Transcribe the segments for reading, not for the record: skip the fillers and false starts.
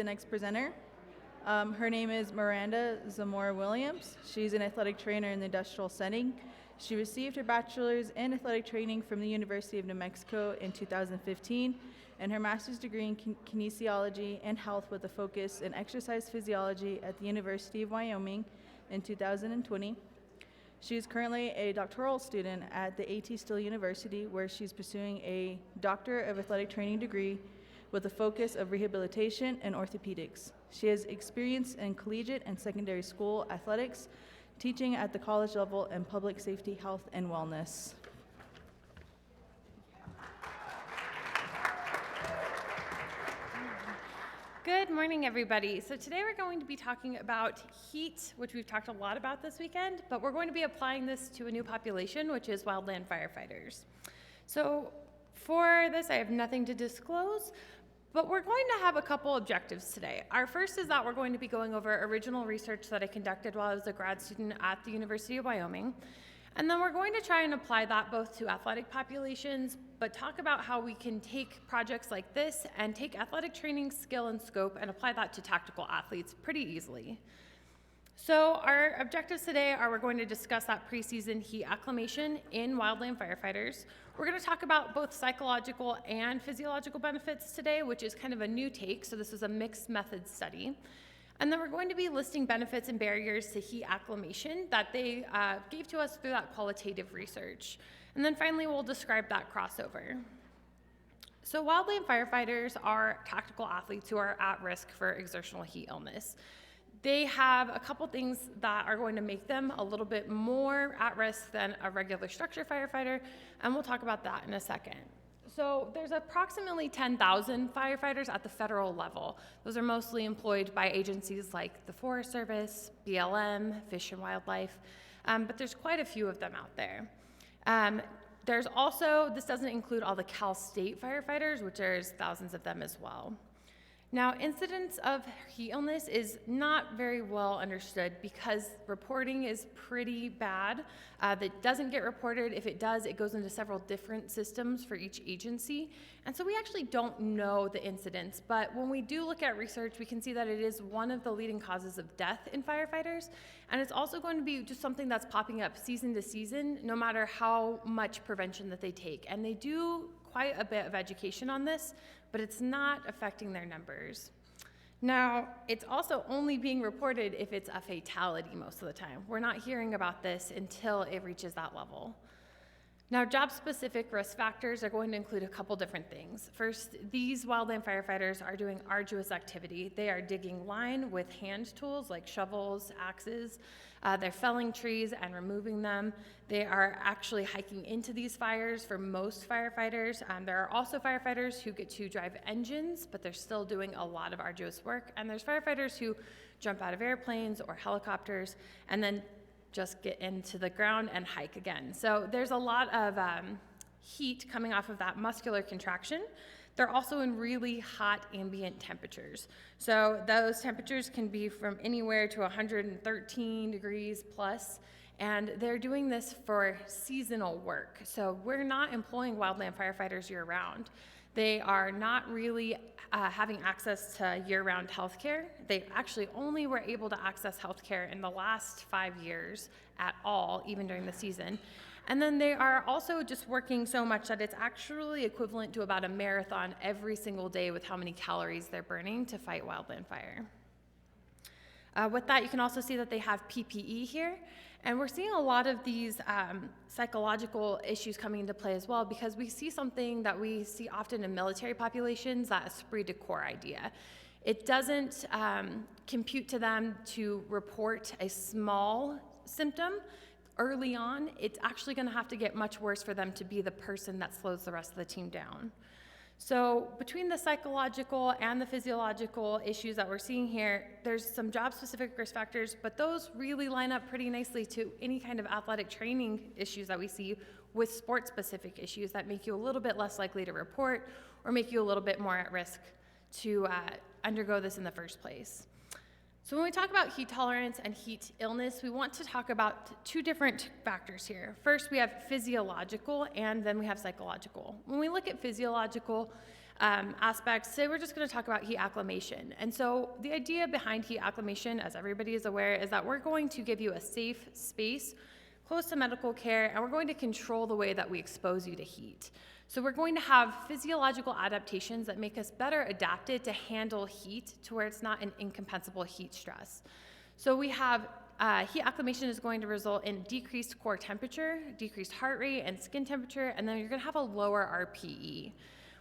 the next presenter. Her name is Miranda Zamora-Williams. She's an athletic trainer in the industrial setting. She received her bachelor's in athletic training from the University of New Mexico in 2015 and her master's degree in kinesiology and health with a focus in exercise physiology at the University of Wyoming in 2020. She is currently a doctoral student at the ATC University, where she's pursuing a Doctor of Athletic Training degree with a focus of rehabilitation and orthopedics. She has experience in collegiate and secondary school athletics, teaching at the college level, and public safety, health, and wellness. Good morning, everybody. So today we're going to be talking about heat, which we've talked a lot about this weekend, but we're going to be applying this to a new population, which is wildland firefighters. So for this, I have nothing to disclose, but we're going to have a couple objectives today. Our first is that we're going to be going over original research that I conducted while I was a grad student at the University of Wyoming. And then we're going to try and apply that both to athletic populations, but talk about how we can take projects like this and take athletic training skill and scope and apply that to tactical athletes pretty easily. So our objectives today are we're going to discuss that preseason heat acclimation in wildland firefighters. We're going to talk about both psychological and physiological benefits today, which is kind of a new take, so this is a mixed method study. And then we're going to be listing benefits and barriers to heat acclimation that they gave to us through that qualitative research. And then finally, we'll describe that crossover. So wildland firefighters are tactical athletes who are at risk for exertional heat illness. They have a couple things that are going to make them a little bit more at risk than a regular structure firefighter, and we'll talk about that in a second. So there's approximately 10,000 firefighters at the federal level. Those are mostly employed by agencies like the Forest Service, BLM, Fish and Wildlife, but there's quite a few of them out there. There's also, this doesn't include all the Cal State firefighters, which there's thousands of them as well. Now, incidence of heat illness is not very well understood because reporting is pretty bad. That doesn't get reported. If it does, it goes into several different systems for each agency. And so we actually don't know the incidence, but when we do look at research, we can see that it is one of the leading causes of death in firefighters. And it's also going to be just something that's popping up season to season, no matter how much prevention that they take. And they do quite a bit of education on this, but it's not affecting their numbers. Now, it's also only being reported if it's a fatality most of the time. We're not hearing about this until it reaches that level. Now, job-specific risk factors are going to include a couple different things. First, these wildland firefighters are doing arduous activity. They are digging line with hand tools like shovels, axes. They're felling trees and removing them. They are actually hiking into these fires for most firefighters. There are also firefighters who get to drive engines, but they're still doing a lot of arduous work. And there's firefighters who jump out of airplanes or helicopters and then just get into the ground and hike again. So there's a lot of heat coming off of that muscular contraction. They're also in really hot ambient temperatures. So those temperatures can be from anywhere to 113 degrees plus, and they're doing this for seasonal work. So we're not employing wildland firefighters year-round. They are not really having access to year-round healthcare. They actually only were able to access healthcare in the last 5 years at all, even during the season. And then they are also just working so much that it's actually equivalent to about a marathon every single day with how many calories they're burning to fight wildland fire. With that, you can also see that they have PPE here. And we're seeing a lot of these psychological issues coming into play as well, because we see something that we see often in military populations, that esprit de corps idea. It doesn't compute to them to report a small symptom early on. It's actually going to have to get much worse for them to be the person that slows the rest of the team down. So between the psychological and the physiological issues that we're seeing here, there's some job-specific risk factors, but those really line up pretty nicely to any kind of athletic training issues that we see with sport-specific issues that make you a little bit less likely to report or make you a little bit more at risk to undergo this in the first place. So when we talk about heat tolerance and heat illness, we want to talk about two different factors here. First, we have physiological, and then we have psychological. When we look at physiological, aspects. Today we're just going to talk about heat acclimation. And so the idea behind heat acclimation, as everybody is aware, is that we're going to give you a safe space close to medical care, and we're going to control the way that we expose you to heat. So we're going to have physiological adaptations that make us better adapted to handle heat to where it's not an incompensable heat stress. So we have heat acclimation is going to result in decreased core temperature, decreased heart rate and skin temperature, and then you're going to have a lower RPE.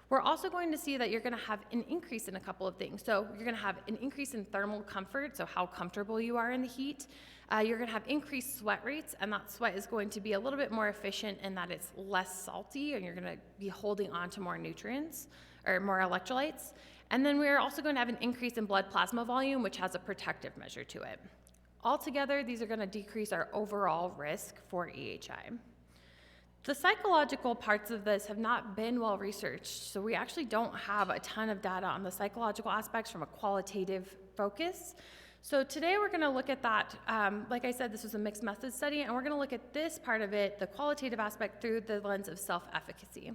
We're also going to see that you're going to have an increase in a couple of things. So you're going to have an increase in thermal comfort, so how comfortable you are in the heat. You're going to have increased sweat rates, and that sweat is going to be a little bit more efficient in that it's less salty, and you're going to be holding on to more nutrients or more electrolytes. And then we're also going to have an increase in blood plasma volume, which has a protective measure to it. Altogether, these are going to decrease our overall risk for EHI. The psychological parts of this have not been well researched, so we actually don't have a ton of data on the psychological aspects from a qualitative focus. So today we're going to look at that. Like I said, this was a mixed method study, and we're going to look at this part of it, the qualitative aspect, through the lens of self-efficacy.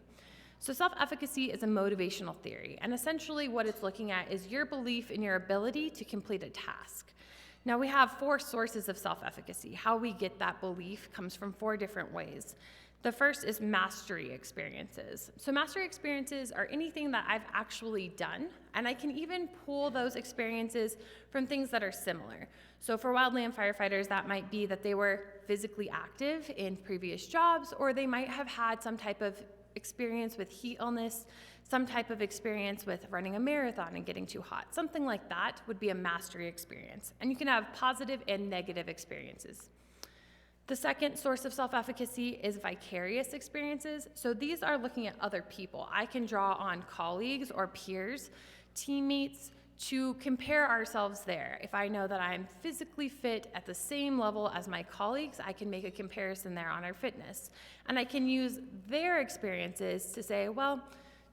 So self-efficacy is a motivational theory, and essentially what it's looking at is your belief in your ability to complete a task. Now we have 4 sources of self-efficacy. How we get that belief comes from 4 different ways. The first is mastery experiences. So mastery experiences are anything that I've actually done, and I can even pull those experiences from things that are similar. So for wildland firefighters, that might be that they were physically active in previous jobs, or they might have had some type of experience with heat illness, some type of experience with running a marathon and getting too hot. Something like that would be a mastery experience. And you can have positive and negative experiences. The second source of self-efficacy is vicarious experiences. So these are looking at other people. I can draw on colleagues or peers, teammates, to compare ourselves there. If I know that I'm physically fit at the same level as my colleagues, I can make a comparison there on our fitness. And I can use their experiences to say, well,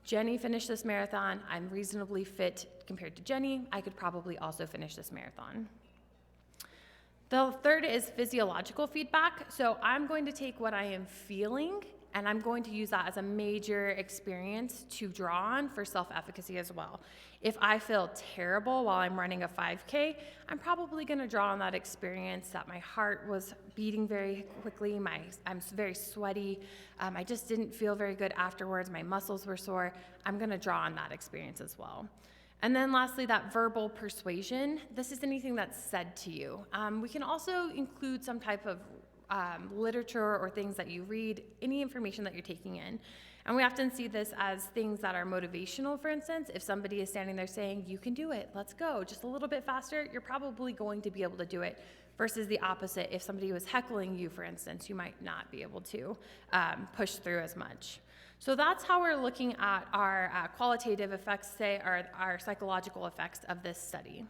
Jenny finished this marathon. I'm reasonably fit compared to Jenny. I could probably also finish this marathon. The third is physiological feedback. So I'm going to take what I am feeling, and I'm going to use that as a major experience to draw on for self-efficacy as well. If I feel terrible while I'm running a 5K, I'm probably going to draw on that experience that my heart was beating very quickly, I'm very sweaty, I just didn't feel very good afterwards, my muscles were sore. I'm going to draw on that experience as well. And then lastly, that verbal persuasion. This is anything that's said to you. We can also include some type of literature or things that you read, any information that you're taking in. And we often see this as things that are motivational, for instance. If somebody is standing there saying, you can do it, let's go, just a little bit faster, you're probably going to be able to do it, versus the opposite. If somebody was heckling you, for instance, you might not be able to push through as much. So that's how we're looking at our qualitative effects, say, our psychological effects of this study.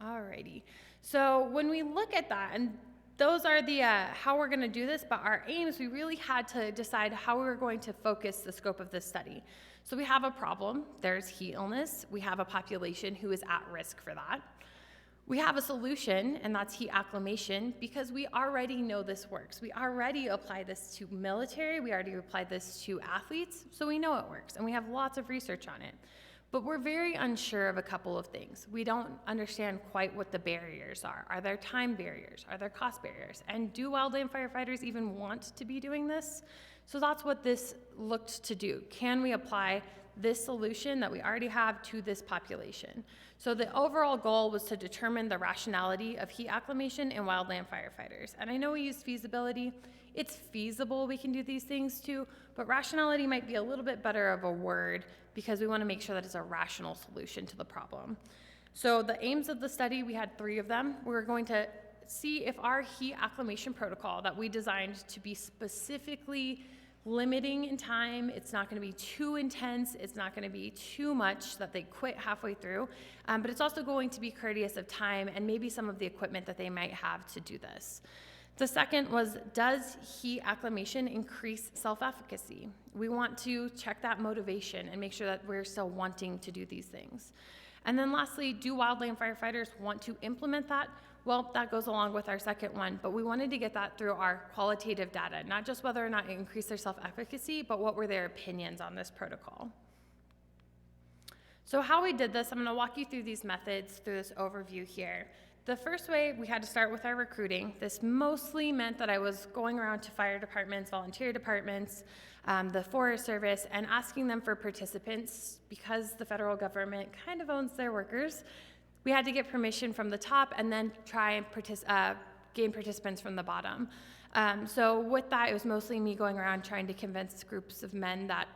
Alrighty. So when we look at that, and those are the how we're going to do this, but our aims, we really had to decide how we were going to focus the scope of this study. So we have a problem. There's heat illness. We have a population who is at risk for that. We have a solution, and that's heat acclimation, because we already know this works. We already apply this to military. We already applied this to athletes, so we know it works, and we have lots of research on it. But we're very unsure of a couple of things. We don't understand quite what the barriers are. Are there time barriers? Are there cost barriers? And do wildland firefighters even want to be doing this? So that's what this looked to do. Can we apply this solution that we already have to this population? So the overall goal was to determine the rationality of heat acclimation in wildland firefighters. And I know we used feasibility. It's feasible we can do these things too, but rationality might be a little bit better of a word because we want to make sure that it's a rational solution to the problem. So the aims of the study, we had 3 of them. We were going to see if our heat acclimation protocol that we designed to be specifically limiting in time, it's not going to be too intense, it's not going to be too much that they quit halfway through, but it's also going to be courteous of time and maybe some of the equipment that they might have to do this. The second was, does heat acclimation increase self-efficacy? We want to check that motivation and make sure that we're still wanting to do these things. And then lastly, do wildland firefighters want to implement that? Well, that goes along with our second one, but we wanted to get that through our qualitative data, not just whether or not it increased their self-efficacy, but what were their opinions on this protocol. So how we did this, I'm going to walk you through these methods through this overview here. The first way, we had to start with our recruiting. This mostly meant that I was going around to fire departments, volunteer departments, the Forest Service, and asking them for participants. Because the federal government kind of owns their workers, we had to get permission from the top and then try and gain participants from the bottom. So with that, it was mostly me going around trying to convince groups of men that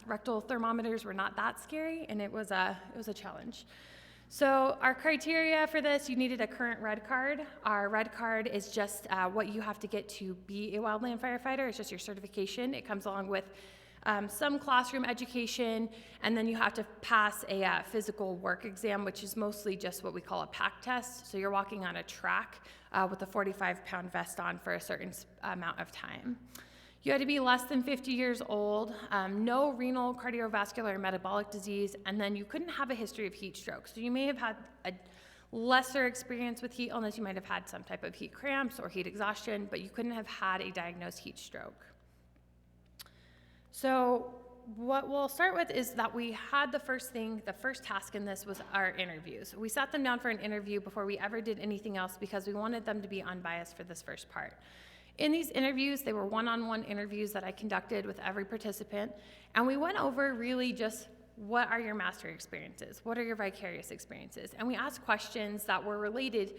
rectal thermometers were not that scary, and it was a challenge. So our criteria for this, you needed a current red card. Our red card is just what you have to get to be a wildland firefighter. It's just your certification. It comes along with some classroom education, and then you have to pass a physical work exam, which is mostly just what we call a pack test. So you're walking on a track with a 45-pound vest on for a certain amount of time. You had to be less than 50 years old, no renal, cardiovascular, or metabolic disease, and then you couldn't have a history of heat stroke. So you may have had a lesser experience with heat illness. You might have had some type of heat cramps or heat exhaustion, but you couldn't have had a diagnosed heat stroke. So what we'll start with is that we had the first task in this was our interviews. We sat them down for an interview before we ever did anything else because we wanted them to be unbiased for this first part. In these interviews, they were one-on-one interviews that I conducted with every participant, and we went over really just what are your mastery experiences? What are your vicarious experiences? And we asked questions that were related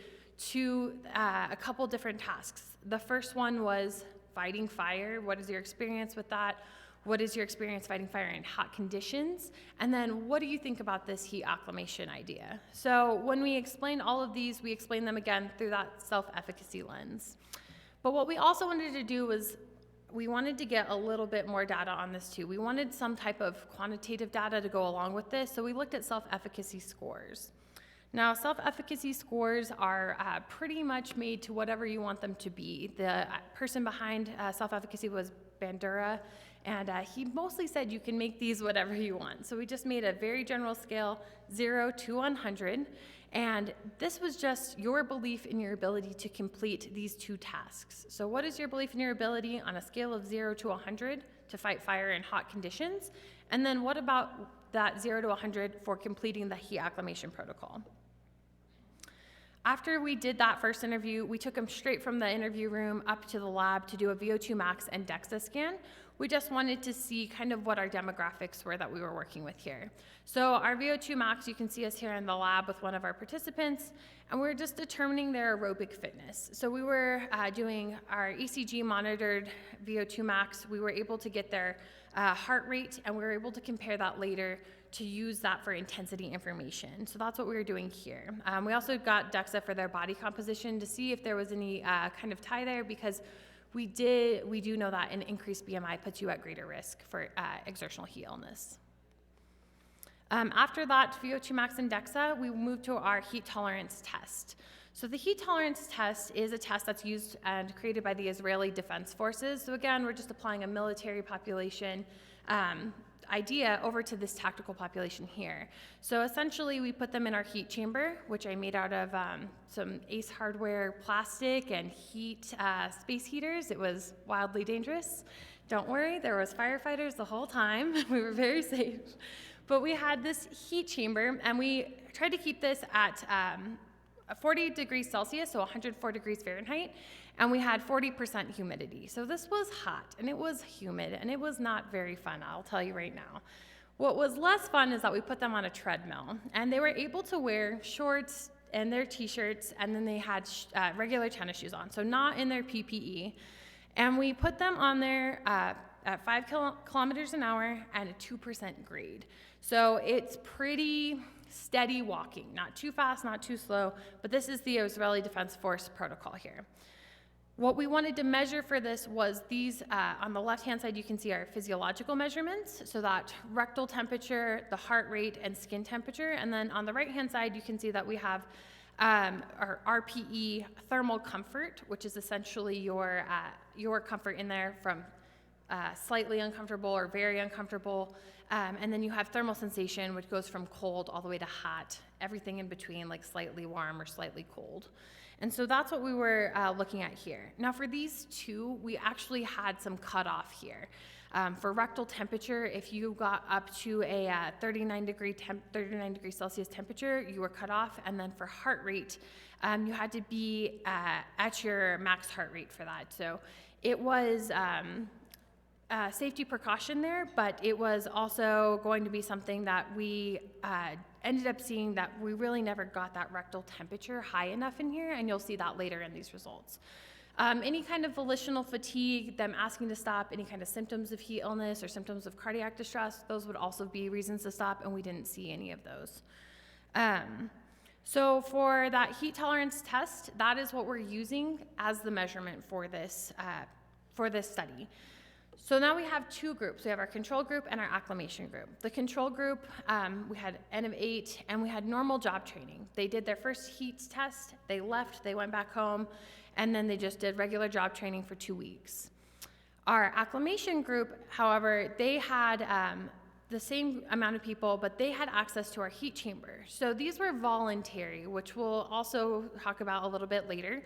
to a couple different tasks. The first one was fighting fire. What is your experience with that? What is your experience fighting fire in hot conditions? And then what do you think about this heat acclimation idea? So when we explained all of these, we explained them again through that self-efficacy lens. But what we also wanted to do was we wanted to get a little bit more data on this too. We wanted some type of quantitative data to go along with this, so we looked at self-efficacy scores. Now, self-efficacy scores are pretty much made to whatever you want them to be. The person behind self-efficacy was Bandura, and he mostly said you can make these whatever you want. So we just made a very general scale, 0 to 100, and this was just your belief in your ability to complete these two tasks. So what is your belief in your ability on a scale of 0 to 100 to fight fire in hot conditions? And then what about that 0 to 100 for completing the heat acclimation protocol? After we did that first interview, we took them straight from the interview room up to the lab to do a VO2 max and DEXA scan. We just wanted to see kind of what our demographics were that we were working with here. So our VO2 max, you can see us here in the lab with one of our participants, and we're just determining their aerobic fitness. So we were doing our ECG monitored VO2 max. We were able to get their heart rate, and we were able to compare that later to use that for intensity information. So that's what we were doing here. We also got DEXA for their body composition to see if there was any kind of tie there, because we do know that an increased BMI puts you at greater risk for exertional heat illness. After that VO2 max and DEXA, we moved to our heat tolerance test. So the heat tolerance test is a test that's used and created by the Israeli Defense Forces. So again, we're just applying a military population idea over to this tactical population here. So essentially, we put them in our heat chamber, which I made out of some Ace Hardware plastic and space heaters. It was wildly dangerous. Don't worry, there was firefighters the whole time. We were very safe. But we had this heat chamber, and we tried to keep this at 40 degrees Celsius, so 104 degrees Fahrenheit, and we had 40% humidity. So this was hot, and it was humid, and it was not very fun, I'll tell you right now. What was less fun is that we put them on a treadmill, and they were able to wear shorts and their t-shirts, and then they had regular tennis shoes on, so not in their PPE. And we put them on there at 5 kilometers an hour and a 2% grade. So it's pretty steady walking, not too fast, not too slow, but this is the Israeli Defense Force protocol here. What we wanted to measure for this was these, on the left-hand side, you can see our physiological measurements, so that rectal temperature, the heart rate, and skin temperature. And then on the right-hand side, you can see that we have our RPE thermal comfort, which is essentially your comfort in there from slightly uncomfortable or very uncomfortable. And then you have thermal sensation, which goes from cold all the way to hot, everything in between, like slightly warm or slightly cold. And so that's what we were looking at here. Now for these two, we actually had some cutoff here. For rectal temperature, if you got up to a 39 degree Celsius temperature, you were cut off. And then for heart rate, you had to be at your max heart rate for that. So it was safety precaution there, but it was also going to be something that we ended up seeing that we really never got that rectal temperature high enough in here, and you'll see that later in these results. Any kind of volitional fatigue, them asking to stop, any kind of symptoms of heat illness or symptoms of cardiac distress, those would also be reasons to stop, and we didn't see any of those. So for that heat tolerance test, that is what we're using as the measurement for this study. So now we have two groups. We have our control group and our acclimation group. The control group, we had N of 8, and we had normal job training. They did their first heat test, they left, they went back home, and then they just did regular job training for 2 weeks. Our acclimation group, however, they had the same amount of people, but they had access to our heat chamber. So these were voluntary, which we'll also talk about a little bit later.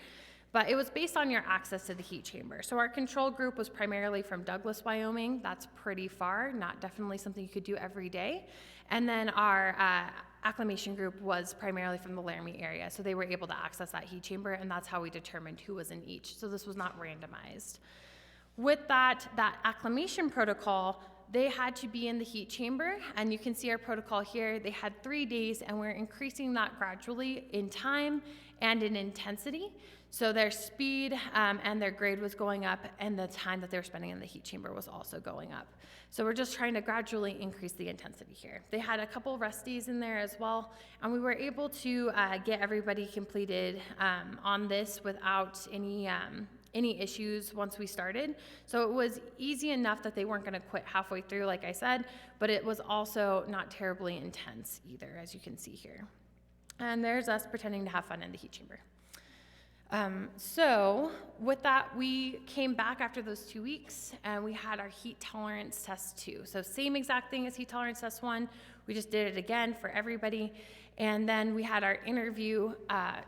But it was based on your access to the heat chamber. So our control group was primarily from Douglas, Wyoming. That's pretty far, not definitely something you could do every day. And then our acclimation group was primarily from the Laramie area. So they were able to access that heat chamber, and that's how we determined who was in each. So this was not randomized. With that acclimation protocol, they had to be in the heat chamber, and you can see our protocol here. They had 3 days, and we're increasing that gradually in time and in intensity. So their speed and their grade was going up, and the time that they were spending in the heat chamber was also going up. So we're just trying to gradually increase the intensity here. They had a couple rest days in there as well, and we were able to get everybody completed on this without any issues once we started. So it was easy enough that they weren't going to quit halfway through, like I said, but it was also not terribly intense either, as you can see here. And there's us pretending to have fun in the heat chamber. So with that, we came back after those 2 weeks, and we had our heat tolerance test 2. So same exact thing as heat tolerance test 1. We just did it again for everybody. And then we had our interview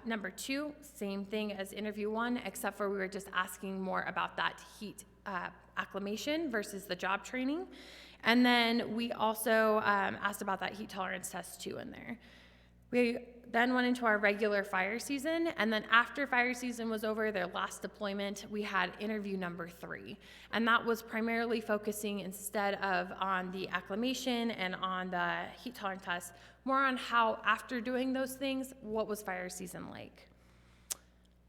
number 2, same thing as interview 1, except for we were just asking more about that heat acclimation versus the job training. And then we also asked about that heat tolerance test 2 in there. We then went into our regular fire season, and then after fire season was over, their last deployment, we had interview number 3. And that was primarily focusing, instead of on the acclimation and on the heat tolerance test, more on how, after doing those things, what was fire season like.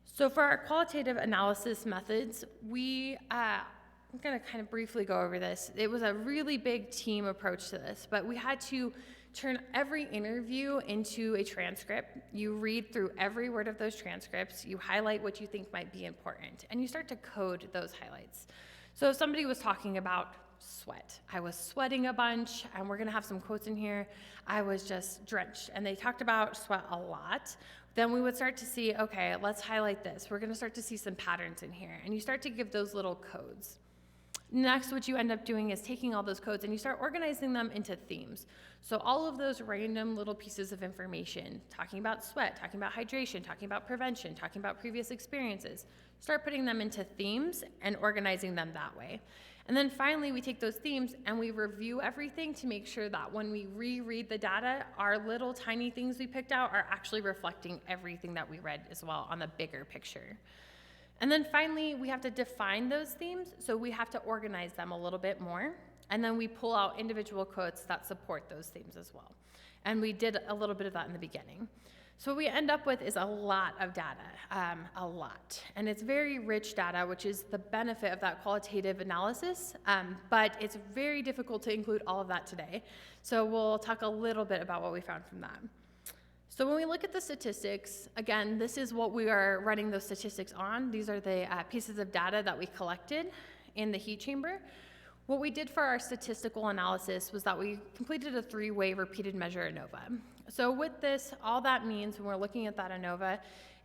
So for our qualitative analysis methods, I'm gonna kind of briefly go over this. It was a really big team approach to this, but we had to turn every interview into a transcript. You read through every word of those transcripts, you highlight what you think might be important, and you start to code those highlights. So if somebody was talking about sweat, I was sweating a bunch, and we're gonna have some quotes in here, I was just drenched, and they talked about sweat a lot, then we would start to see, okay, let's highlight this. We're gonna start to see some patterns in here, and you start to give those little codes. Next, what you end up doing is taking all those codes and you start organizing them into themes. So all of those random little pieces of information, talking about sweat, talking about hydration, talking about prevention, talking about previous experiences, start putting them into themes and organizing them that way. And then finally, we take those themes and we review everything to make sure that when we reread the data, our little tiny things we picked out are actually reflecting everything that we read as well on the bigger picture. And then finally, we have to define those themes, so we have to organize them a little bit more, and then we pull out individual quotes that support those themes as well. And we did a little bit of that in the beginning. So what we end up with is a lot of data, a lot. And it's very rich data, which is the benefit of that qualitative analysis, but it's very difficult to include all of that today. So we'll talk a little bit about what we found from that. So when we look at the statistics, again, this is what we are running those statistics on. These are the pieces of data that we collected in the heat chamber. What we did for our statistical analysis was that we completed a 3-way repeated measure ANOVA. So with this, all that means when we're looking at that ANOVA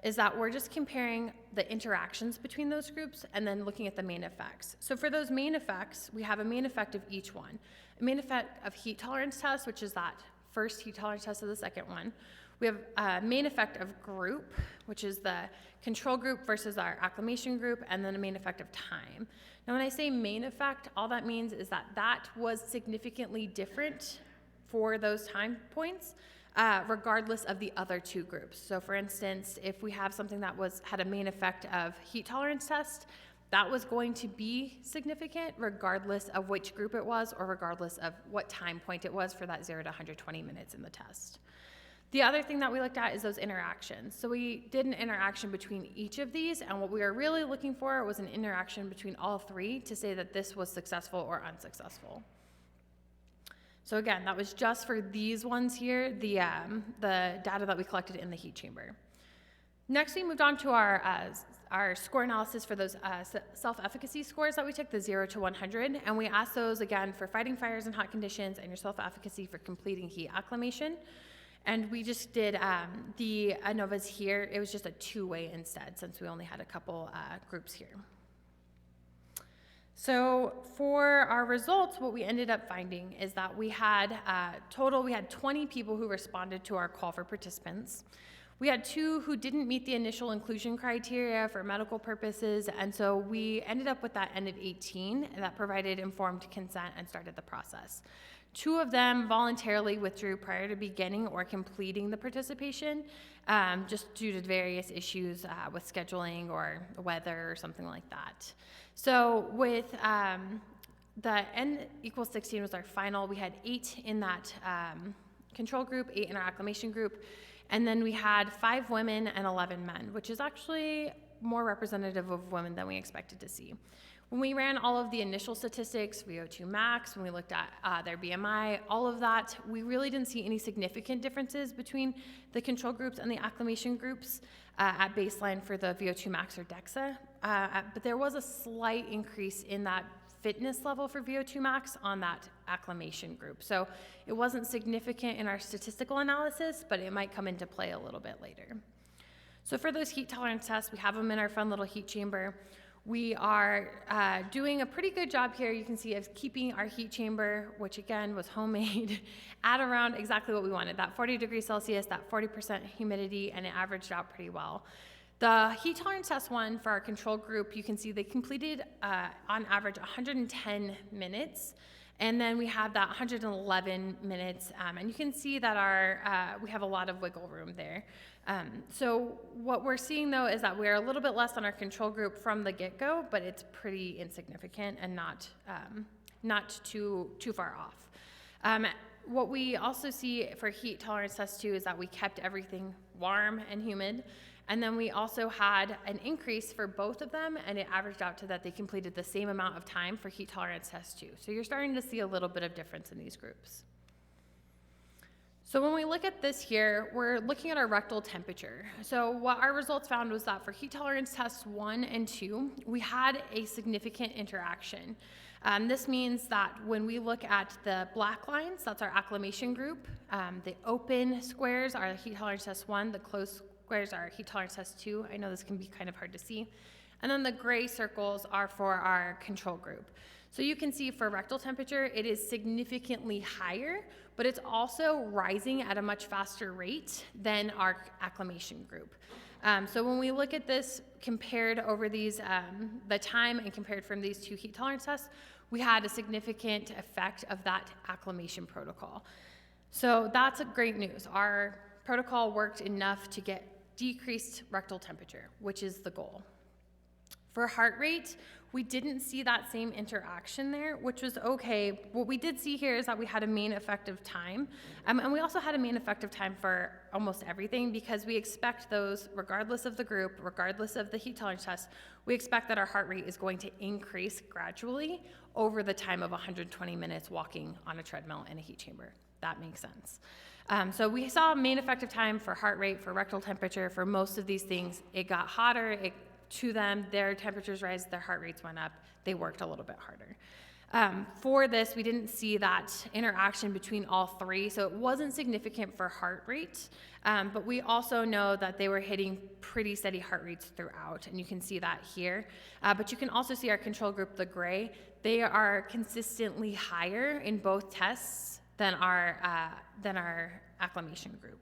is that we're just comparing the interactions between those groups and then looking at the main effects. So for those main effects, we have a main effect of each one. A main effect of heat tolerance test, which is that first heat tolerance test of the second one. We have a main effect of group, which is the control group versus our acclimation group, and then a main effect of time. Now, when I say main effect, all that means is that that was significantly different for those time points, regardless of the other 2 groups. So for instance, if we have something that had a main effect of heat tolerance test, that was going to be significant regardless of which group it was or regardless of what time point it was for that 0 to 120 minutes in the test. The other thing that we looked at is those interactions. So we did an interaction between each of these, and what we were really looking for was an interaction between all 3 to say that this was successful or unsuccessful. So again, that was just for these ones here, the data that we collected in the heat chamber. Next, we moved on to our score analysis for those self-efficacy scores that we took, the 0 to 100, and we asked those again for fighting fires in hot conditions and your self-efficacy for completing heat acclimation. And we just did the ANOVAs here. It was just a 2-way instead, since we only had a couple groups here. So for our results, what we ended up finding is that we had we had 20 people who responded to our call for participants. We had 2 who didn't meet the initial inclusion criteria for medical purposes, and so we ended up with that N of 18, and that provided informed consent and started the process. 2 of them voluntarily withdrew prior to beginning or completing the participation, just due to various issues with scheduling or weather or something like that. So with the N equals 16 was our final. We had 8 in that control group, 8 in our acclimation group, and then we had 5 women and 11 men, which is actually more representative of women than we expected to see. When we ran all of the initial statistics, VO2 max, when we looked at their BMI, all of that, we really didn't see any significant differences between the control groups and the acclimation groups at baseline for the VO2 max or DEXA, but there was a slight increase in that fitness level for VO2 max on that acclimation group. So it wasn't significant in our statistical analysis, but it might come into play a little bit later. So for those heat tolerance tests, we have them in our fun little heat chamber. We are doing a pretty good job here, you can see, of keeping our heat chamber, which again was homemade, at around exactly what we wanted, that 40 degrees Celsius, that 40% humidity, and it averaged out pretty well. The heat tolerance test one for our control group, you can see they completed on average 110 minutes. And then we have that 111 minutes, and you can see that we have a lot of wiggle room there. So what we're seeing though is that we're a little bit less on our control group from the get-go, but it's pretty insignificant and not too far off. What we also see for heat tolerance test 2 is that we kept everything warm and humid. And then we also had an increase for both of them, and it averaged out to that they completed the same amount of time for heat tolerance test 2. So you're starting to see a little bit of difference in these groups. So when we look at this here, we're looking at our rectal temperature. So what our results found was that for heat tolerance tests 1 and 2, we had a significant interaction. This means that when we look at the black lines, that's our acclimation group. The open squares are the heat tolerance test 1, the closed squares are heat tolerance test 2. I know this can be kind of hard to see. And then the gray circles are for our control group. So you can see for rectal temperature, it is significantly higher, but it's also rising at a much faster rate than our acclimation group. So when we look at this compared over these, the time and compared from these 2 heat tolerance tests, we had a significant effect of that acclimation protocol. So that's great news. Our protocol worked enough to get decreased rectal temperature, which is the goal. For heart rate, we didn't see that same interaction there, which was okay. What we did see here is that we had a mean effective time, and we also had a mean effective time for almost everything, because we expect those, regardless of the group, regardless of the heat tolerance test, we expect that our heart rate is going to increase gradually over the time of 120 minutes walking on a treadmill in a heat chamber. That makes sense. So we saw mean effective time for heart rate, for rectal temperature, for most of these things. It got hotter, to them, their temperatures rise, their heart rates went up, they worked a little bit harder. For this, we didn't see that interaction between all three, so it wasn't significant for heart rate, but we also know that they were hitting pretty steady heart rates throughout, and you can see that here. But you can also see our control group, the gray. They are consistently higher in both tests than our acclimation group.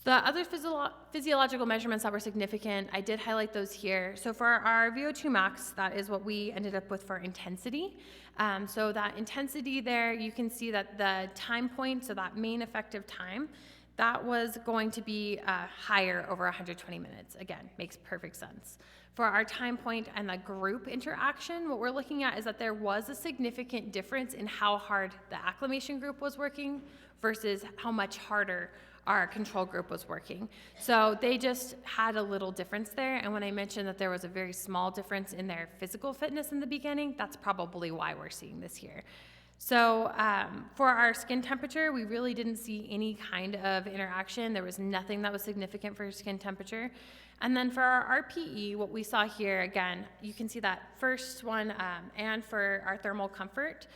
The other physiological measurements that were significant, I did highlight those here. So for our VO2 max, that is what we ended up with for intensity. So that intensity there, you can see that the time point, so that main effective time, that was going to be higher over 120 minutes. Again, makes perfect sense. For our time point and the group interaction, what we're looking at is that there was a significant difference in how hard the acclimation group was working versus how much harder our control group was working. So they just had a little difference there, and when I mentioned that there was a very small difference in their physical fitness in the beginning, that's probably why we're seeing this here. So for our skin temperature, we really didn't see any kind of interaction. There was nothing that was significant for skin temperature. And then for our RPE, what we saw here, again, you can see that first one, and for our thermal comfort,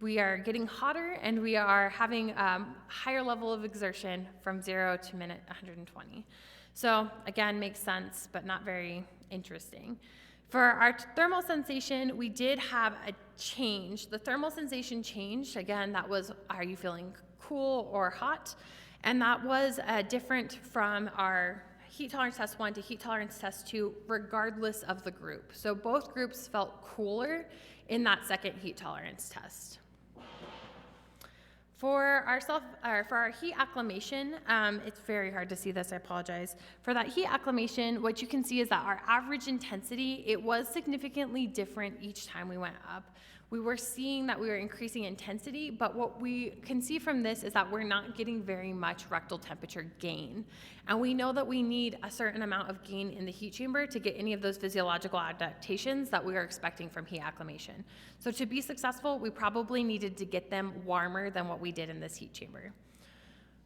we are getting hotter and we are having higher level of exertion from 0 to minute 120. So again, makes sense, but not very interesting. For our thermal sensation, we did have a change. The thermal sensation changed. Again, that was, are you feeling cool or hot? And that was different from our heat tolerance test 1 to heat tolerance test 2, regardless of the group. So both groups felt cooler in that second heat tolerance test. For our heat acclimation, it's very hard to see this, I apologize. For that heat acclimation, what you can see is that our average intensity, it was significantly different each time we went up. We were seeing that we were increasing intensity, but what we can see from this is that we're not getting very much rectal temperature gain. And we know that we need a certain amount of gain in the heat chamber to get any of those physiological adaptations that we are expecting from heat acclimation. So to be successful, we probably needed to get them warmer than what we did in this heat chamber.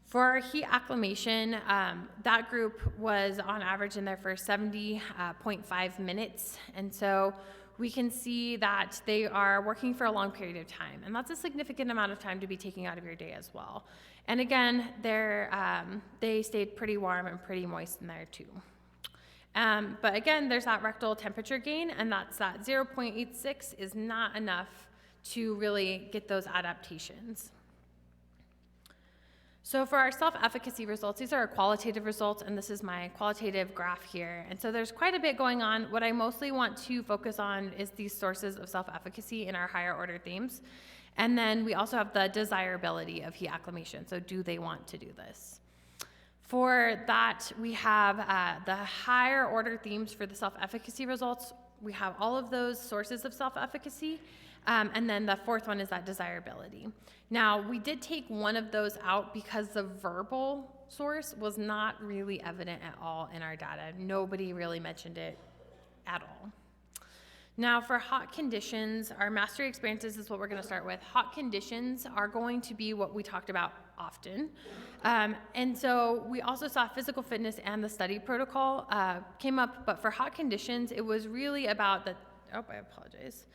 For our heat acclimation, that group was on average in there for 70.5 minutes. And so we can see that they are working for a long period of time. And that's a significant amount of time to be taking out of your day as well. And again, they stayed pretty warm and pretty moist in there too. But again, there's that rectal temperature gain, and that's that 0.86 is not enough to really get those adaptations. So for our self-efficacy results, these are our qualitative results, and this is my qualitative graph here. And so there's quite a bit going on. What I mostly want to focus on is these sources of self-efficacy in our higher order themes. And then we also have the desirability of heat acclimation. So do they want to do this? For that, we have the higher order themes for the self-efficacy results. We have all of those sources of self-efficacy. And then the fourth one is that desirability. Now, we did take one of those out because the verbal source was not really evident at all in our data. Nobody really mentioned it at all. Now, for hot conditions, our mastery experiences is what we're going to start with. Hot conditions are going to be what we talked about often. And so we also saw physical fitness and the study protocol came up, but for hot conditions, it was really about that, oh, I apologize.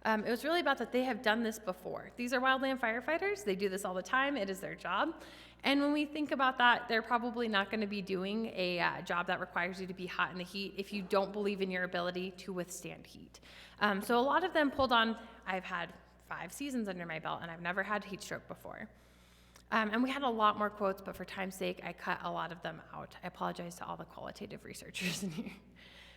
It was really about that they have done this before. These are wildland firefighters. They do this all the time. It is their job. And when we think about that, they're probably not going to be doing a job that requires you to be hot in the heat if you don't believe in your ability to withstand heat. So a lot of them pulled on, I've had 5 seasons under my belt, and I've never had heat stroke before. And we had a lot more quotes, but for time's sake, I cut a lot of them out. I apologize to all the qualitative researchers in here.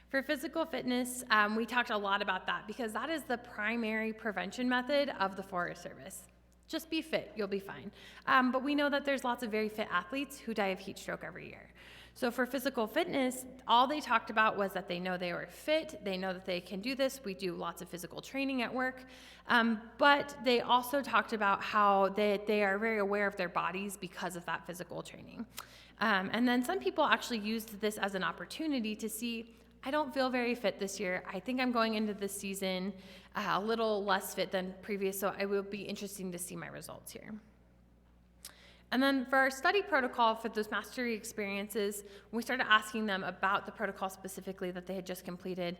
For physical fitness, we talked a lot about that because that is the primary prevention method of the Forest Service. Just be fit, you'll be fine. But we know that there's lots of very fit athletes who die of heat stroke every year. So for physical fitness, all they talked about was that they know they were fit, they know that they can do this. We do lots of physical training at work. But they also talked about how they are very aware of their bodies because of that physical training. And then some people actually used this as an opportunity to see, I don't feel very fit this year. I think I'm going into this season a little less fit than previous, so it will be interesting to see my results here. And then for our study protocol for those mastery experiences, we started asking them about the protocol specifically that they had just completed.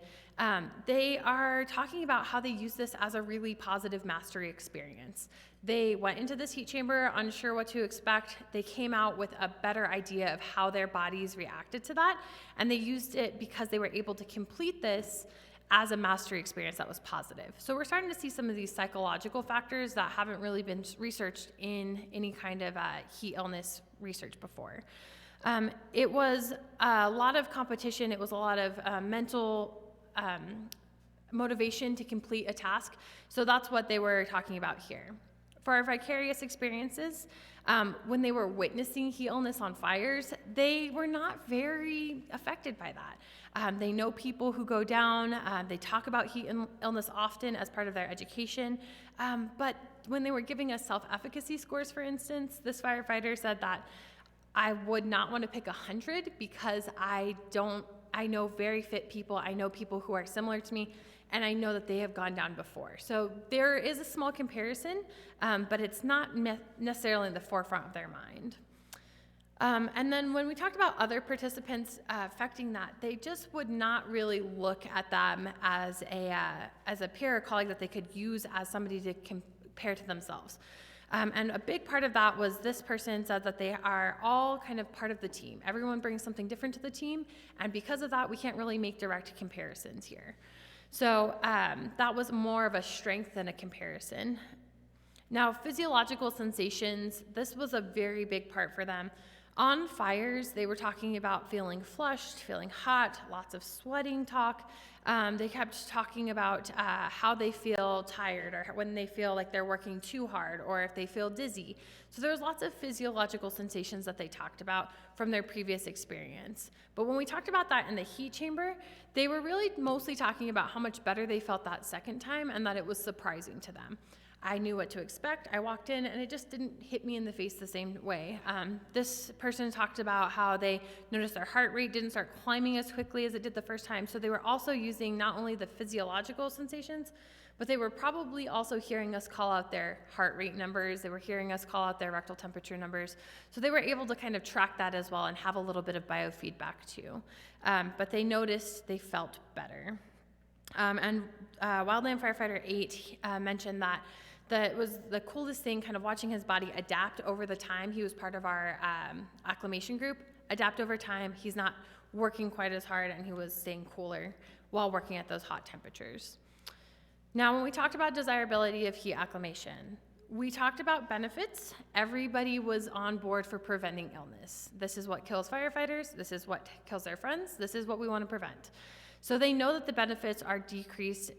They are talking about how they use this as a really positive mastery experience. They went into this heat chamber unsure what to expect. They came out with a better idea of how their bodies reacted to that, and they used it because they were able to complete this as a mastery experience that was positive. So we're starting to see some of these psychological factors that haven't really been researched in any kind of heat illness research before. It was a lot of competition. It was a lot of mental motivation to complete a task. So that's what they were talking about here. For our vicarious experiences, when they were witnessing heat illness on fires, they were not very affected by that. They know people who go down. They talk about heat illness often as part of their education. But when they were giving us self-efficacy scores, for instance, this firefighter said that I would not want to pick 100 because I know very fit people. I know people who are similar to me, and I know that they have gone down before. So there is a small comparison, but it's not necessarily in the forefront of their mind. And then when we talked about other participants affecting that, they just would not really look at them as a peer or colleague that they could use as somebody to compare to themselves. And a big part of that was this person said that they are all kind of part of the team. Everyone brings something different to the team, and because of that, we can't really make direct comparisons here. So that was more of a strength than a comparison. Now, physiological sensations, this was a very big part for them. On fires, they were talking about feeling flushed, feeling hot, lots of sweating talk. They kept talking about how they feel tired or when they feel like they're working too hard or if they feel dizzy. So there was lots of physiological sensations that they talked about from their previous experience. But when we talked about that in the heat chamber, they were really mostly talking about how much better they felt that second time and that it was surprising to them. I knew what to expect. I walked in and it just didn't hit me in the face the same way. This person talked about how they noticed their heart rate didn't start climbing as quickly as it did the first time. So they were also using not only the physiological sensations, but they were probably also hearing us call out their heart rate numbers. They were hearing us call out their rectal temperature numbers. So they were able to kind of track that as well and have a little bit of biofeedback too. But they noticed they felt better. And Wildland Firefighter 8 mentioned that it was the coolest thing kind of watching his body adapt over the time. He was part of our Acclimation group, adapt over time. He's not working quite as hard and he was staying cooler while working at those hot temperatures. Now, when we talked about desirability of heat acclimation, we talked about benefits. Everybody was on board for preventing illness. This is what kills firefighters. This is what kills their friends. This is what we want to prevent. So they know that the benefits are decreased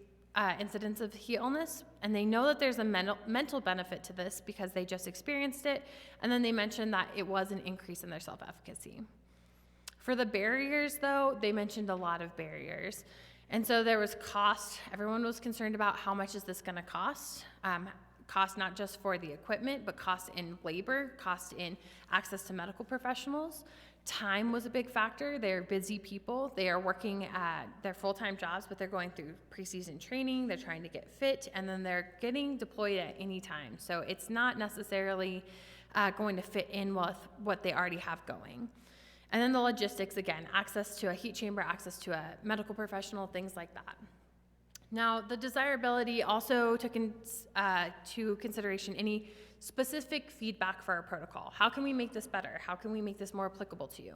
incidence of heat illness, and they know that there's a mental benefit to this because they just experienced it, and then they mentioned that it was an increase in their self-efficacy. For the barriers, though, they mentioned a lot of barriers. And so there was cost. Everyone was concerned about how much is this going to cost. Cost not just for the equipment, but cost in labor, cost in access to medical professionals. Time was a big factor. They're busy people. They are working at their full-time jobs, but they're going through preseason training. They're trying to get fit, and then they're getting deployed at any time. So it's not necessarily going to fit in with what they already have going. And then the logistics, again, access to a heat chamber, access to a medical professional, things like that. Now, the desirability also took into consideration any specific feedback for our protocol. How can we make this better? How can we make this more applicable to you?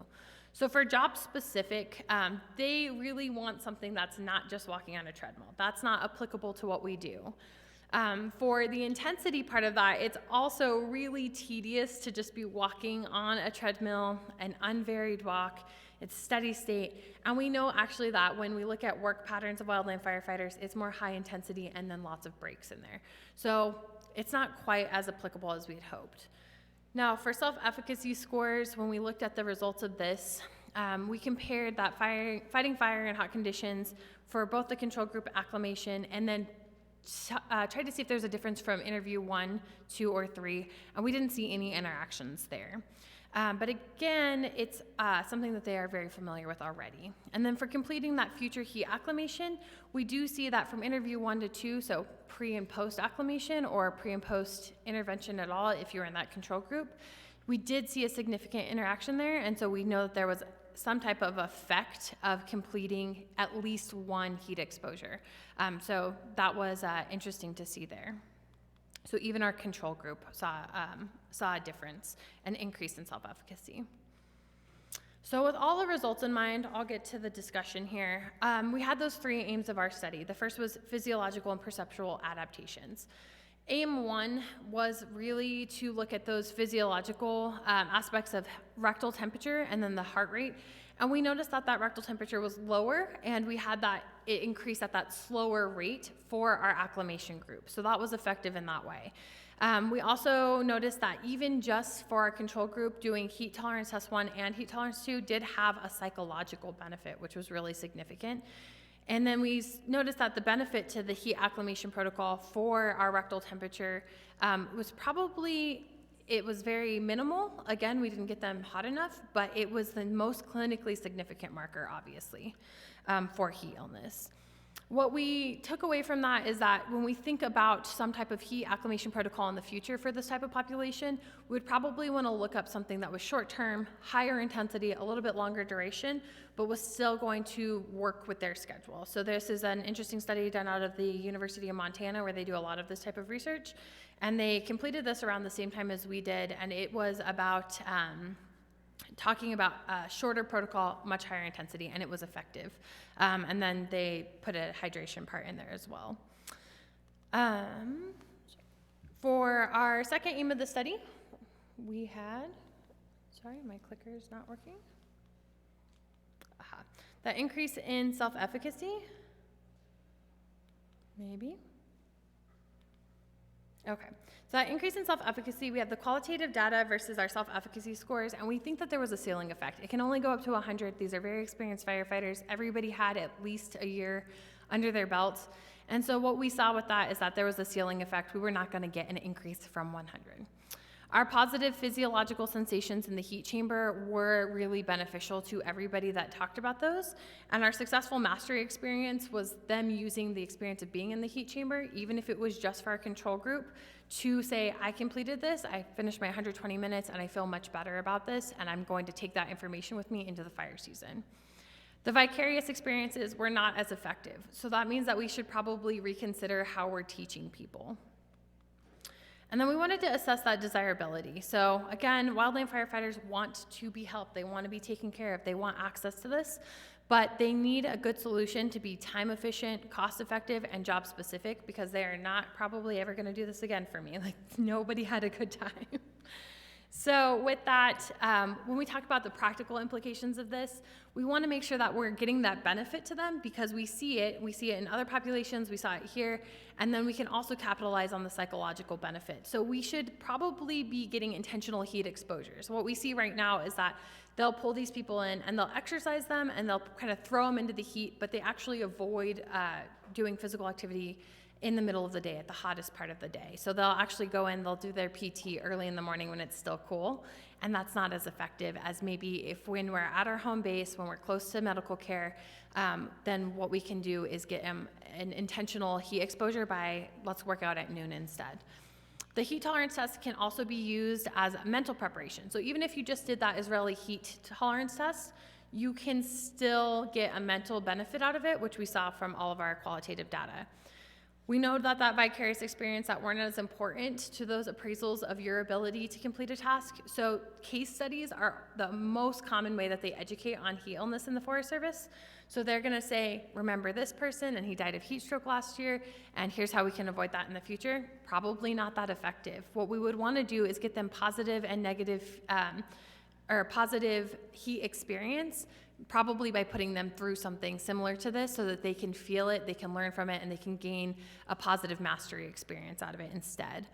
So for job specific, they really want something that's not just walking on a treadmill. That's not applicable to what we do. For the intensity part of that, it's also really tedious to just be walking on a treadmill, an unvaried walk. It's steady state. And we know actually that when we look at work patterns of wildland firefighters, it's more high intensity and then lots of breaks in there. So it's not quite as applicable as we had hoped. Now, for self-efficacy scores, when we looked at the results of this, we compared that fighting fire in hot conditions for both the control group Acclimation and then tried to see if there's a difference from interview 1, 2, or 3, and we didn't see any interactions there. But again, it's something that they are very familiar with already. And then for completing that future heat acclimation, we do see that from interview 1 to 2, so pre and post acclimation or pre and post intervention at all if you're in that control group, we did see a significant interaction there, and so we know that there was some type of effect of completing at least one heat exposure. So that was interesting to see there. So even our control group saw a difference, an increase in self-efficacy. So with all the results in mind, I'll get to the discussion here. We had those 3 aims of our study. The first was physiological and perceptual adaptations. Aim 1 was really to look at those physiological aspects of rectal temperature and then the heart rate. And we noticed that rectal temperature was lower, and we had it increased at that slower rate for our acclimation group. So that was effective in that way. We also noticed that even just for our control group, doing heat tolerance test 1 and heat tolerance 2 did have a psychological benefit, which was really significant. And then we noticed that the benefit to the heat acclimation protocol for our rectal temperature it was very minimal. Again, we didn't get them hot enough, but it was the most clinically significant marker, obviously, for heat illness. What we took away from that is that when we think about some type of heat acclimation protocol in the future for this type of population, we would probably want to look up something that was short-term, higher intensity, a little bit longer duration, but was still going to work with their schedule. So this is an interesting study done out of the University of Montana where they do a lot of this type of research, and they completed this around the same time as we did, and it was about talking about a shorter protocol, much higher intensity, and it was effective. And then they put a hydration part in there as well. For our second aim of the study, we had, sorry, my clicker is not working. That increase in self-efficacy, maybe. Okay, so that increase in self-efficacy, we have the qualitative data versus our self-efficacy scores, and we think that there was a ceiling effect. It can only go up to 100. These are very experienced firefighters. Everybody had at least a year under their belts. And so what we saw with that is that there was a ceiling effect. We were not going to get an increase from 100. Our positive physiological sensations in the heat chamber were really beneficial to everybody that talked about those. And our successful mastery experience was them using the experience of being in the heat chamber, even if it was just for our control group, to say, I completed this, I finished my 120 minutes, and I feel much better about this, and I'm going to take that information with me into the fire season. The vicarious experiences were not as effective. So that means that we should probably reconsider how we're teaching people. And then we wanted to assess that desirability. So again, wildland firefighters want to be helped. They want to be taken care of. They want access to this, but they need a good solution to be time efficient, cost effective, and job specific, because they are not probably ever going to do this again for me. Like, nobody had a good time. So with that, when we talk about the practical implications of this, we want to make sure that we're getting that benefit to them, because we see it in other populations, we saw it here, and then we can also capitalize on the psychological benefit. So we should probably be getting intentional heat exposures. What we see right now is that they'll pull these people in and they'll exercise them and they'll kind of throw them into the heat, but they actually avoid doing physical activity in the middle of the day, at the hottest part of the day. So they'll actually go in, they'll do their PT early in the morning when it's still cool, and that's not as effective as maybe when we're at our home base, when we're close to medical care, then what we can do is get them an intentional heat exposure by, let's work out at noon instead. The heat tolerance test can also be used as a mental preparation. So even if you just did that Israeli heat tolerance test, you can still get a mental benefit out of it, which we saw from all of our qualitative data. We know that vicarious experience that weren't as important to those appraisals of your ability to complete a task. So case studies are the most common way that they educate on heat illness in the Forest Service. So they're gonna say, remember this person, and he died of heat stroke last year, and here's how we can avoid that in the future. Probably not that effective. What we would wanna do is get them positive and negative, or positive heat experience, probably by putting them through something similar to this so that they can feel it, they can learn from it, and they can gain a positive mastery experience out of it instead.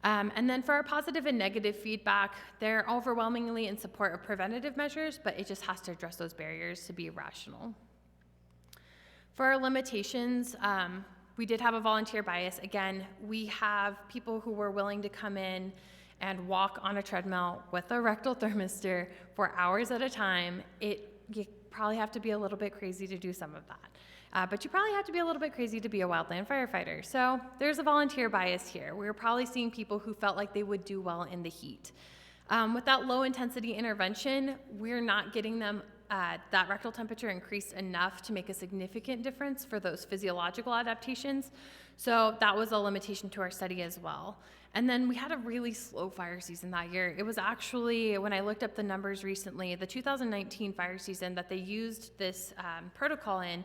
And then for our positive and negative feedback, they're overwhelmingly in support of preventative measures, but it just has to address those barriers to be rational. For our limitations, we did have a volunteer bias. Again, we have people who were willing to come in and walk on a treadmill with a rectal thermistor for hours at a time. You probably have to be a little bit crazy to do some of that. But you probably have to be a little bit crazy to be a wildland firefighter. So there's a volunteer bias here. We're probably seeing people who felt like they would do well in the heat. With that low intensity intervention, we're not getting them that rectal temperature increased enough to make a significant difference for those physiological adaptations. So that was a limitation to our study as well. And then we had a really slow fire season that year. It was actually, when I looked up the numbers recently, the 2019 fire season that they used this protocol in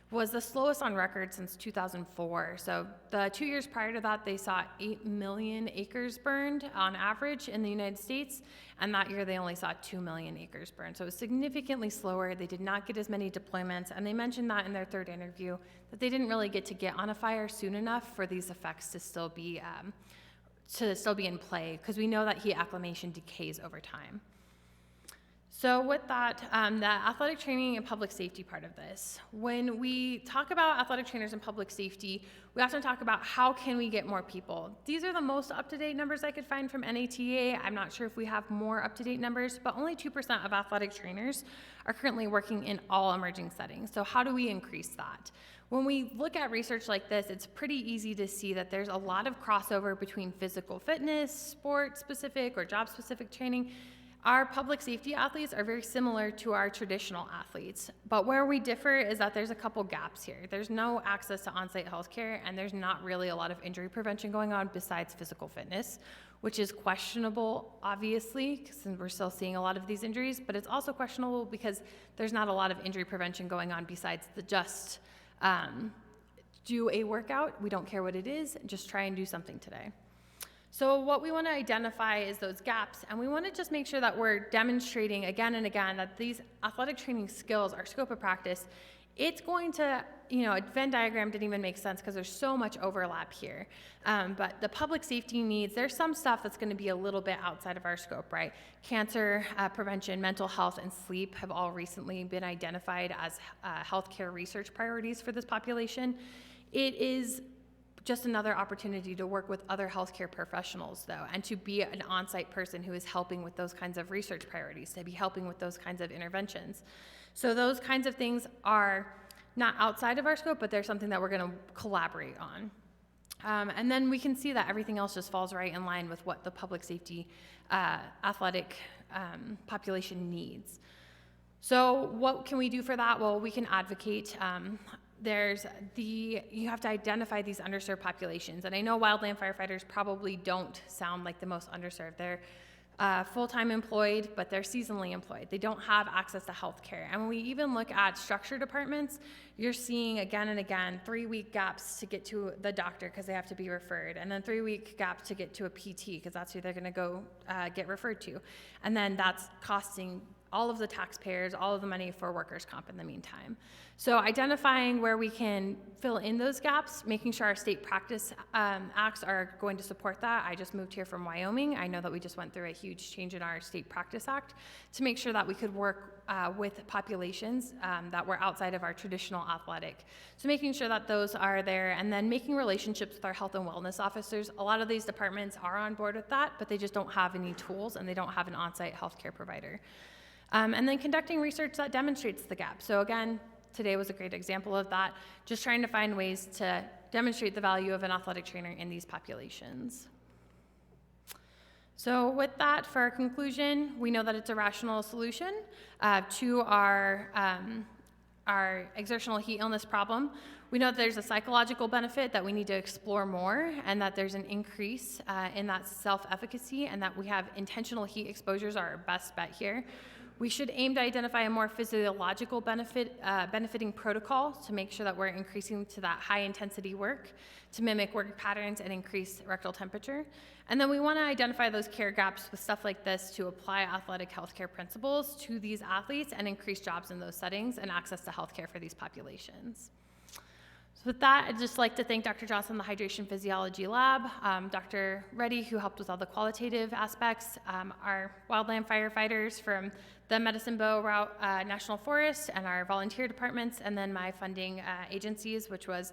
was the slowest on record since 2004. So the 2 years prior to that, they saw 8 million acres burned on average in the United States, and that year they only saw 2 million acres burned. So it was significantly slower. They did not get as many deployments, and they mentioned that in their third interview, that they didn't really get on a fire soon enough for these effects to still be in play, because we know that heat acclimation decays over time. So with that, the athletic training and public safety part of this. When we talk about athletic trainers and public safety, we often talk about how can we get more people. These are the most up-to-date numbers I could find from NATA. I'm not sure if we have more up-to-date numbers, but only 2% of athletic trainers are currently working in all emerging settings. So how do we increase that? When we look at research like this, it's pretty easy to see that there's a lot of crossover between physical fitness, sport-specific, or job-specific training. Our public safety athletes are very similar to our traditional athletes, but where we differ is that there's a couple gaps here. There's no access to on-site healthcare, and there's not really a lot of injury prevention going on besides physical fitness, which is questionable, obviously, since we're still seeing a lot of these injuries, but it's also questionable because there's not a lot of injury prevention going on besides the just do a workout, we don't care what it is, just try and do something today. So what we want to identify is those gaps, and we want to just make sure that we're demonstrating again and again that these athletic training skills, our scope of practice, it's going to, a Venn diagram didn't even make sense because there's so much overlap here. But the public safety needs, there's some stuff that's going to be a little bit outside of our scope, right? Cancer prevention, mental health, and sleep have all recently been identified as healthcare research priorities for this population. It is just another opportunity to work with other healthcare professionals, though, and to be an on-site person who is helping with those kinds of research priorities, to be helping with those kinds of interventions. So those kinds of things are not outside of our scope, but they're something that we're going to collaborate on. And then we can see that everything else just falls right in line with what the public safety athletic population needs. So what can we do for that? Well, we can advocate. You have to identify these underserved populations. And I know wildland firefighters probably don't sound like the most underserved. They're full-time employed, but they're seasonally employed. They don't have access to health care. And when we even look at structure departments, you're seeing again and again 3-week gaps to get to the doctor because they have to be referred, and then 3-week gaps to get to a PT because that's who they're going to go get referred to. And then that's costing all of the taxpayers, all of the money for workers' comp in the meantime. So identifying where we can fill in those gaps, making sure our state practice acts are going to support that. I just moved here from Wyoming. I know that we just went through a huge change in our state practice act to make sure that we could work with populations that were outside of our traditional athletic. So making sure that those are there, and then making relationships with our health and wellness officers. A lot of these departments are on board with that, but they just don't have any tools and they don't have an on-site healthcare provider. And then conducting research that demonstrates the gap. So again, today was a great example of that, just trying to find ways to demonstrate the value of an athletic trainer in these populations. So with that, for our conclusion, we know that it's a rational solution to our exertional heat illness problem. We know that there's a psychological benefit that we need to explore more, and that there's an increase in that self-efficacy, and that we have intentional heat exposures are our best bet here. We should aim to identify a more physiological benefiting protocol to make sure that we're increasing to that high intensity work to mimic work patterns and increase rectal temperature. And then we want to identify those care gaps with stuff like this to apply athletic healthcare principles to these athletes and increase jobs in those settings and access to healthcare for these populations. So with that, I'd just like to thank Dr. Johnson, the Hydration Physiology Lab, Dr. Reddy, who helped with all the qualitative aspects, our wildland firefighters from the Medicine Bow Route National Forest, and our volunteer departments, and then my funding agencies, which was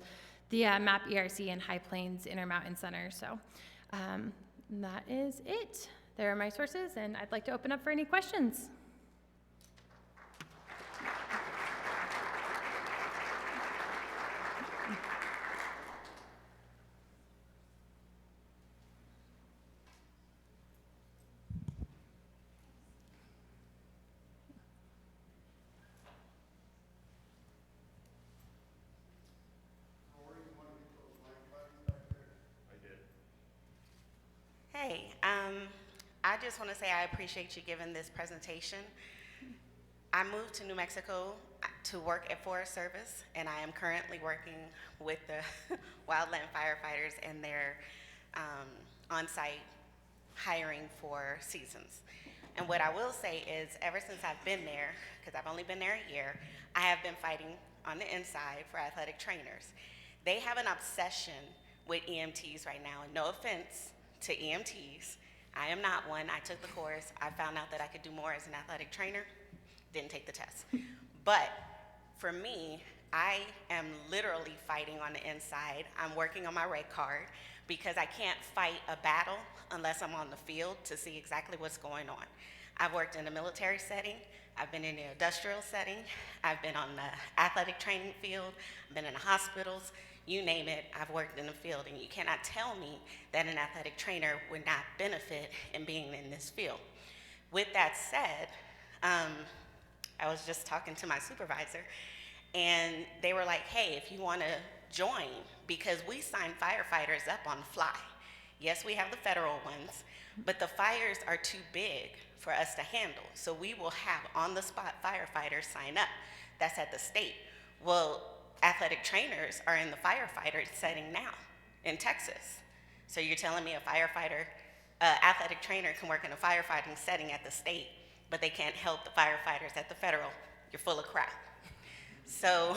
the MAP ERC and High Plains Intermountain Center. So that is it. There are my sources, and I'd like to open up for any questions. Okay, I just want to say I appreciate you giving this presentation. I moved to New Mexico to work at Forest Service, and I am currently working with the Wildland Firefighters and their on-site hiring for seasons. And what I will say is, ever since I've been there, because I've only been there a year, I have been fighting on the inside for athletic trainers. They have an obsession with EMTs right now, and no offense to EMTs. I am not one. I took the course. I found out that I could do more as an athletic trainer. Didn't take the test. But for me, I am literally fighting on the inside. I'm working on my red card because I can't fight a battle unless I'm on the field to see exactly what's going on. I've worked in a military setting. I've been in the industrial setting. I've been on the athletic training field. I've been in the hospitals. You name it, I've worked in the field, and you cannot tell me that an athletic trainer would not benefit in being in this field. With that said, I was just talking to my supervisor, and they were like, hey, if you want to join, because we sign firefighters up on the fly. Yes, we have the federal ones, but the fires are too big for us to handle. So we will have on-the-spot firefighters sign up. That's at the state. Well, athletic trainers are in the firefighter setting now in Texas. So you're telling me a firefighter, athletic trainer can work in a firefighting setting at the state, but they can't help the firefighters at the federal? You're full of crap. So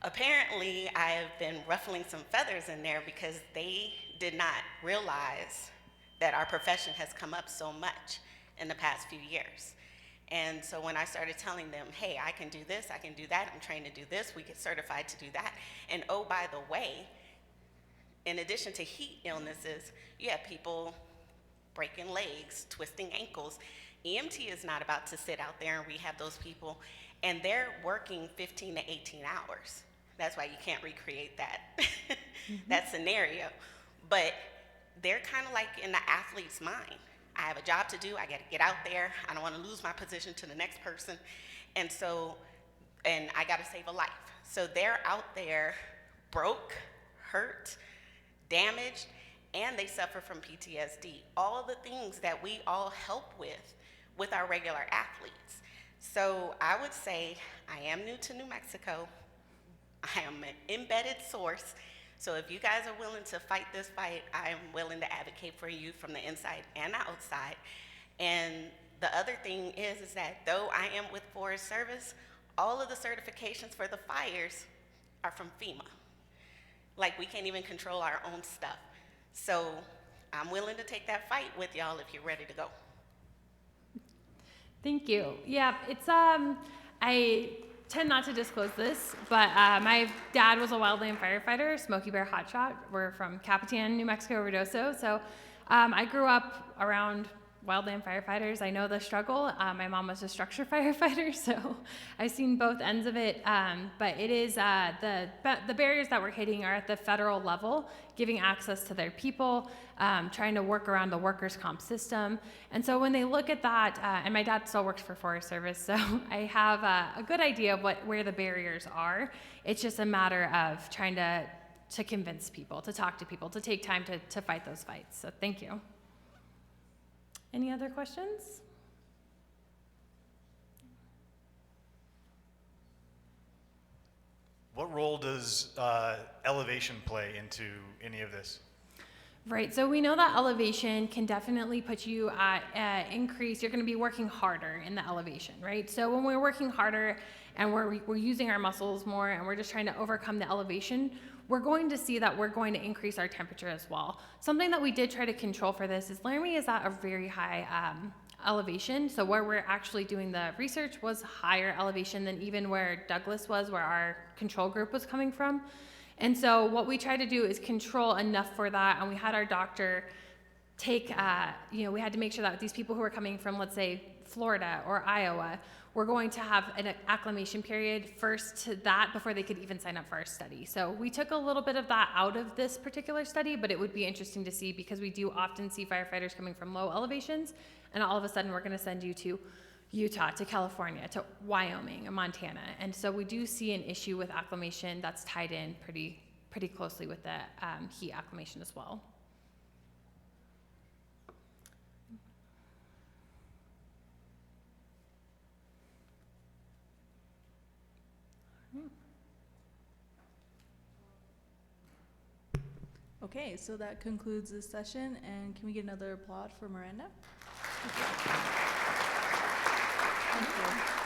apparently I have been ruffling some feathers in there because they did not realize that our profession has come up so much in the past few years. And so when I started telling them, hey, I can do this, I can do that, I'm trained to do this, we get certified to do that. And oh, by the way, in addition to heat illnesses, you have people breaking legs, twisting ankles. EMT is not about to sit out there and rehab those people, and they're working 15 to 18 hours. That's why you can't recreate that, that scenario. But they're kind of like in the athlete's mind. I have a job to do, I gotta get out there, I don't wanna lose my position to the next person, and I gotta save a life. So they're out there broke, hurt, damaged, and they suffer from PTSD. All the things that we all help with our regular athletes. So I would say I am new to New Mexico. I am an embedded source. So if you guys are willing to fight this fight, I am willing to advocate for you from the inside and the outside. And the other thing is that though I am with Forest Service, all of the certifications for the fires are from FEMA. Like, we can't even control our own stuff. So I'm willing to take that fight with y'all if you're ready to go. Thank you. Yeah, it's I tend not to disclose this, but my dad was a wildland firefighter, Smoky Bear Hotshot. We're from Capitan, New Mexico, Ruidoso. So I grew up around wildland firefighters. I know the struggle. My mom was a structure firefighter, so I've seen both ends of it. But it is the barriers that we're hitting are at the federal level, giving access to their people, trying to work around the workers' comp system. And so when they look at that, and my dad still works for Forest Service, so I have a good idea of where the barriers are. It's just a matter of trying to convince people, to talk to people, to take time to fight those fights. So thank you. Any other questions? What role does elevation play into any of this? Right, so we know that elevation can definitely put you at increase. You're going to be working harder in the elevation, right? So when we're working harder and we're using our muscles more and we're just trying to overcome the elevation, we're going to see that we're going to increase our temperature as well. Something that we did try to control for this is Laramie is at a very high elevation. So where we're actually doing the research was higher elevation than even where Douglas was, where our control group was coming from. And so what we try to do is control enough for that. And we had our doctor take, we had to make sure that these people who were coming from, let's say, Florida or Iowa, we're going to have an acclimation period first to that before they could even sign up for our study. So we took a little bit of that out of this particular study, but it would be interesting to see because we do often see firefighters coming from low elevations, and all of a sudden we're going to send you to Utah, to California, to Wyoming, and Montana. And so we do see an issue with acclimation that's tied in pretty closely with the heat acclimation as well. Okay, so that concludes this session, and can we get another applaud for Miranda? Thank you.